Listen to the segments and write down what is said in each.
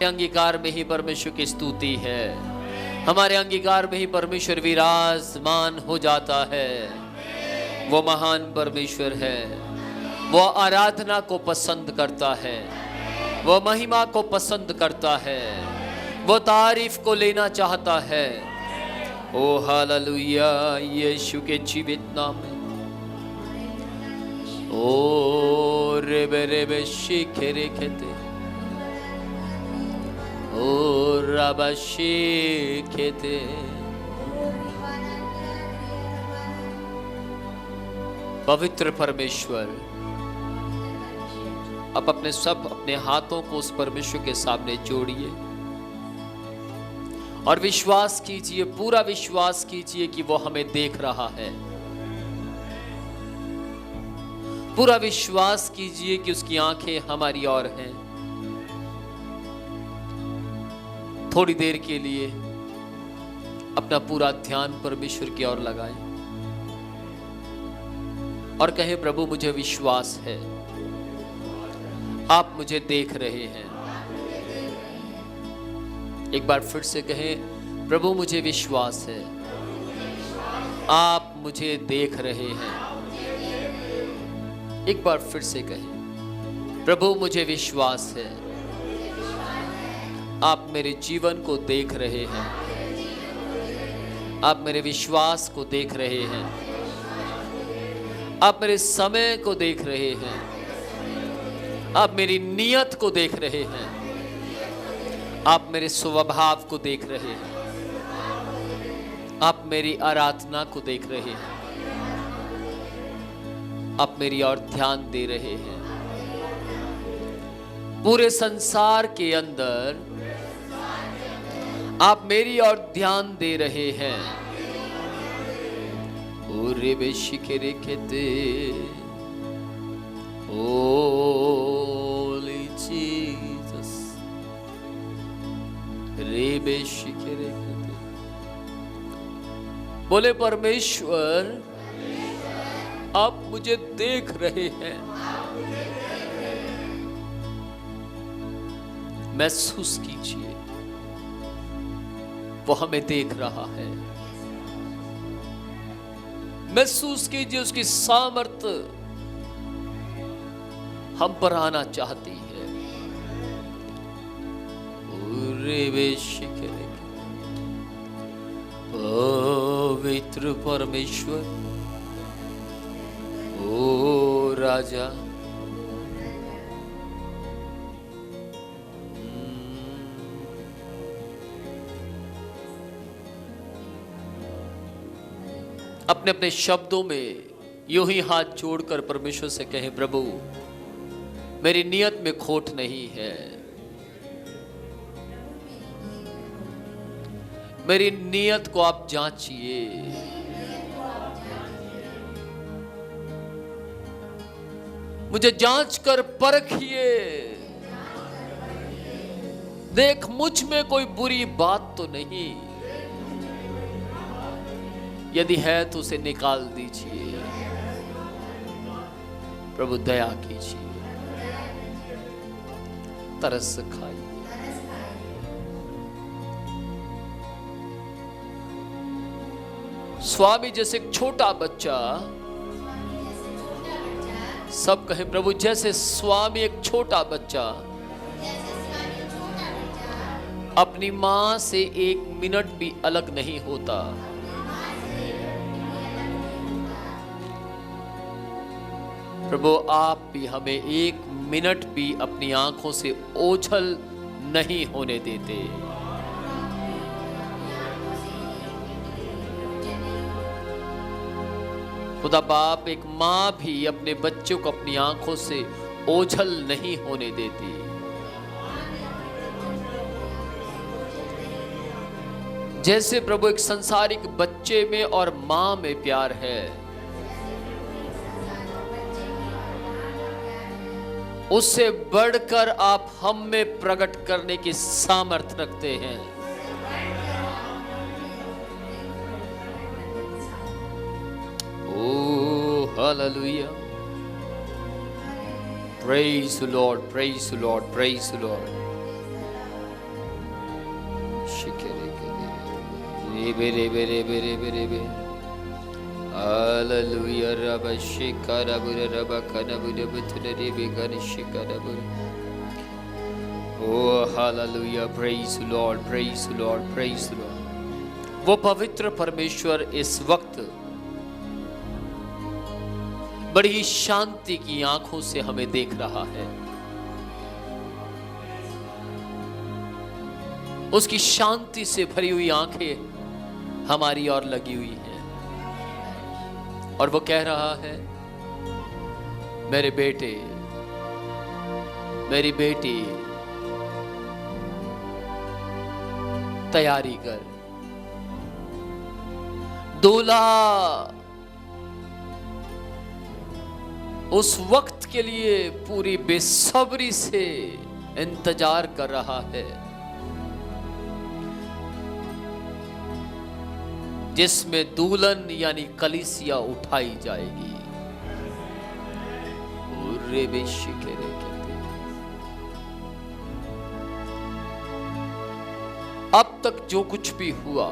अंगीकार में ही परमेश्वर की स्तुति है, हमारे अंगीकार में ही परमेश्वर विराजमान हो जाता है। वो महान परमेश्वर है, वो आराधना को पसंद करता है, वो महिमा को पसंद करता है, वो तारीफ को लेना चाहता है। ओ हालेलुया, यीशु के जीवित नाम में। ओ रेबे रेबे शिखेरे खेते, ओ रबा शिखेते। पवित्र परमेश्वर, अब अपने हाथों को उस परमेश्वर के सामने जोड़िए और विश्वास कीजिए, पूरा विश्वास कीजिए कि वो हमें देख रहा है। पूरा विश्वास कीजिए कि उसकी आंखें हमारी ओर हैं। थोड़ी देर के लिए अपना पूरा ध्यान परमेश्वर की ओर लगाएं और कहें, प्रभु मुझे विश्वास है, आप मुझे देख रहे हैं। एक बार फिर से कहें, प्रभु मुझे विश्वास है, आप मुझे देख रहे हैं। एक बार फिर से कहें, प्रभु मुझे विश्वास है, आप मेरे जीवन को देख रहे हैं, आप मेरे विश्वास को देख रहे हैं, आप मेरे समय को देख रहे हैं, आप मेरी नियत को देख रहे हैं, आप मेरे स्वभाव को देख रहे हैं, आप मेरी आराधना को देख रहे हैं, आप मेरी ओर ध्यान दे रहे हैं। पूरे संसार के अंदर आप मेरी ओर ध्यान दे रहे हैं। ओरे बेशिकेरे खेते, होली जीसस, रे बेशिकेरे खेते। बोले, परमेश्वर आप मुझे देख रहे हैं। महसूस कीजिए, वो हमें देख रहा है। महसूस कीजिए, उसकी सामर्थ्य हम पर आना चाहती है। पवित्र परमेश्वर, ओ राजा, अपने अपने शब्दों में यूं ही हाथ जोड़कर परमेश्वर से कहें, प्रभु मेरी नियत में खोट नहीं है, मेरी नियत को आप जांचिए। मुझे जांच कर परखिए, देख मुझ में कोई बुरी बात तो नहीं, यदि है तो उसे निकाल दीजिए। प्रभु दया कीजिए, तरस खाइए। स्वामी जैसे एक छोटा बच्चा, सब कहे प्रभु, जैसे स्वामी एक छोटा बच्चा अपनी मां से 1 मिनट भी अलग नहीं होता, प्रभु आप भी हमें 1 मिनट भी अपनी आंखों से ओझल नहीं होने देते। खुदा बाप, एक मां भी अपने बच्चों को अपनी आंखों से ओझल नहीं होने देती। जैसे प्रभु एक संसारिक बच्चे में और मां में प्यार है, उससे बढ़कर आप हम में प्रकट करने की सामर्थ्य रखते हैं। Oh, hallelujah. Praise the Lord, praise the Lord, praise the Lord. बेरे बेरे बेरे बेरे बे हालेलुया रब शिकर बुर रब कन बुर बुतरे बे गन शिकर बुर oh hallelujah praise Lord praise Lord praise Lord. वो पवित्र परमेश्वर इस वक्त बड़ी शांति की आंखों से हमें देख रहा है। उसकी शांति से भरी हुई आंखें हमारी ओर लगी हुई हैं और वो कह रहा है, मेरे बेटे मेरी बेटी तैयारी कर, दूल्हा उस वक्त के लिए पूरी बेसब्री से इंतजार कर रहा है जिसमें दुल्हन यानी कलीसिया उठाई जाएगी। अब तक जो कुछ भी हुआ,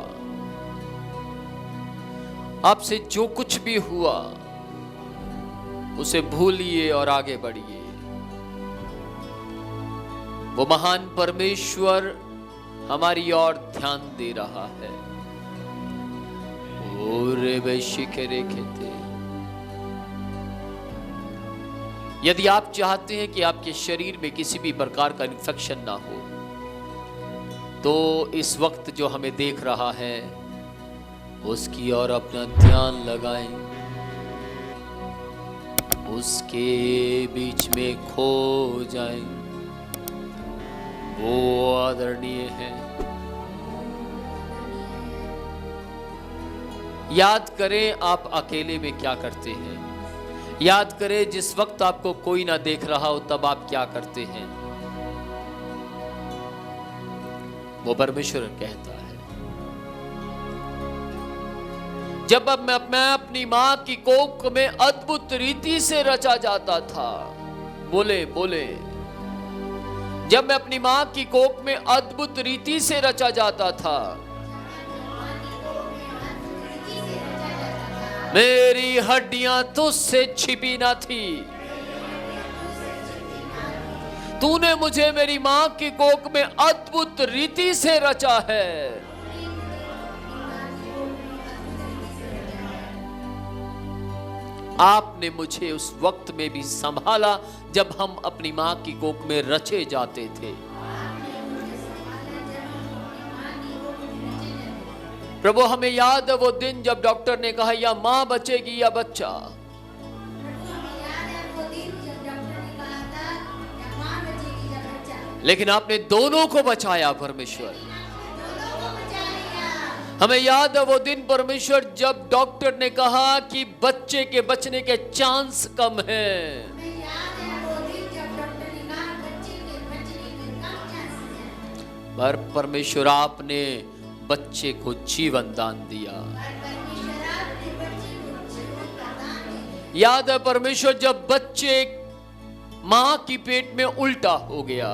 आपसे जो कुछ भी हुआ, उसे भूलिए और आगे बढ़िए। वो महान परमेश्वर हमारी ओर ध्यान दे रहा है। यदि आप चाहते हैं कि आपके शरीर में किसी भी प्रकार का इन्फेक्शन ना हो, तो इस वक्त जो हमें देख रहा है उसकी ओर अपना ध्यान लगाएं, उसके बीच में खो जाएं। वो आदरणीय है। याद करें आप अकेले में क्या करते हैं। याद करें जिस वक्त आपको कोई ना देख रहा हो तब आप क्या करते हैं। वो परमेश्वर कहता है, जब अब मैं अपनी मां की कोख में अद्भुत रीति से रचा जाता था, बोले बोले, जब मैं अपनी मां की कोख में अद्भुत रीति से रचा जाता था, मेरी हड्डियां तुझसे छिपी ना थी। तूने मुझे मेरी मां की कोख में अद्भुत रीति से रचा है। आपने मुझे उस वक्त में भी संभाला जब हम अपनी मां की कोख में रचे जाते थे। प्रभु हमें याद है वो दिन जब डॉक्टर ने कहा या मां बचेगी या बच्चा। लेकिन आपने दोनों को बचाया परमेश्वर। हमें याद है वो दिन परमेश्वर जब डॉक्टर ने कहा कि बच्चे के बचने के चांस कम हैं। पर परमेश्वर आपने बच्चे को जीवन दान दिया। याद है परमेश्वर जब बच्चे मां की पेट में उल्टा हो गया,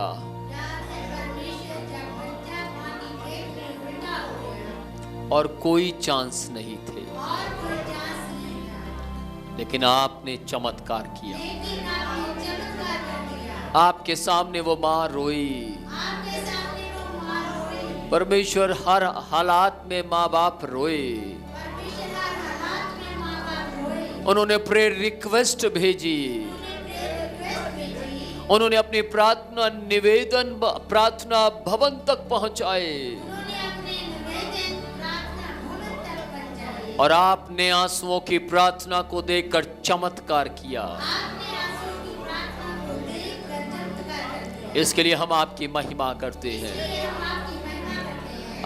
और कोई चांस नहीं थे, लेकिन आपने चमत्कार किया। आपके सामने वो मां रोई। परमेश्वर हर हालात में माँ बाप रोए। उन्होंने प्रेयर रिक्वेस्ट भेजी। उन्होंने अपनी प्रार्थना निवेदन प्रार्थना भवन तक पहुंचाए और आपने आंसुओं की प्रार्थना को देखकर चमत्कार किया। इसके लिए हम आपकी महिमा करते हैं।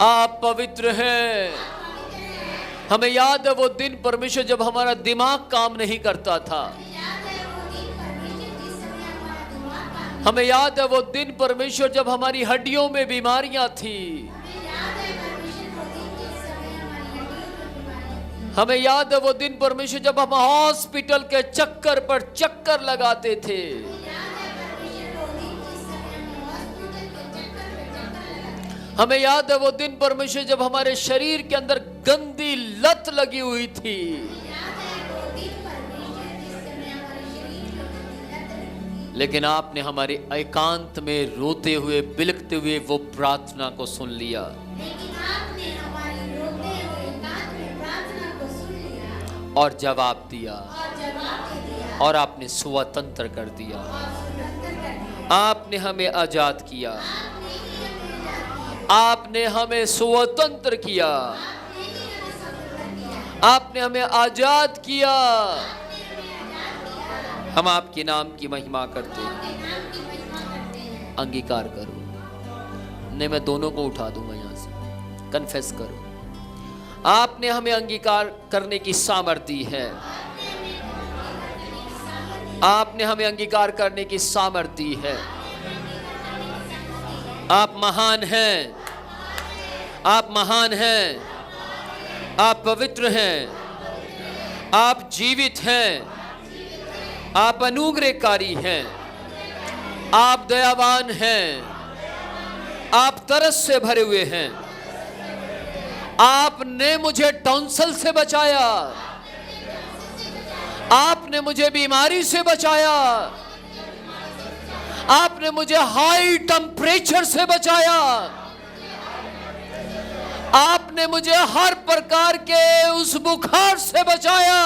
आप पवित्र हैं। हमें याद है वो दिन परमेश्वर जब हमारा दिमाग काम नहीं करता था। हमें याद है वो दिन परमेश्वर जब हमारी हड्डियों में बीमारियां थी। हमें याद है वो दिन परमेश्वर जब हम हॉस्पिटल के चक्कर पर चक्कर लगाते थे। हमें याद है वो दिन परमेश्वर जब हमारे शरीर के अंदर गंदी लत लगी हुई थी, लेकिन आपने हमारे एकांत में रोते हुए बिलखते हुए वो प्रार्थना को सुन लिया। और जवाब दिया और आपने स्वतंत्र कर दिया। आपने हमें आजाद किया, आपने हमें स्वतंत्र किया, आपने हमें आजाद किया। हम आपके नाम की महिमा करते हैं। अंगीकार करो। नहीं, मैं दोनों को उठा दूंगा यहां से। कन्फेस करो। आपने हमें अंगीकार करने की सामर्थ्य दी है। आपने हमें अंगीकार करने की सामर्थ्य दी है। आप महान हैं, आप महान हैं, आप पवित्र हैं, आप जीवित हैं, आप अनुग्रहकारी हैं, आप दयावान हैं, आप तरस से भरे हुए हैं। आपने मुझे टॉन्सिल से बचाया, आपने मुझे बीमारी से बचाया, आपने मुझे हाई टेम्परेचर से बचाया, आपने मुझे हर प्रकार के उस बुखार से बचाया।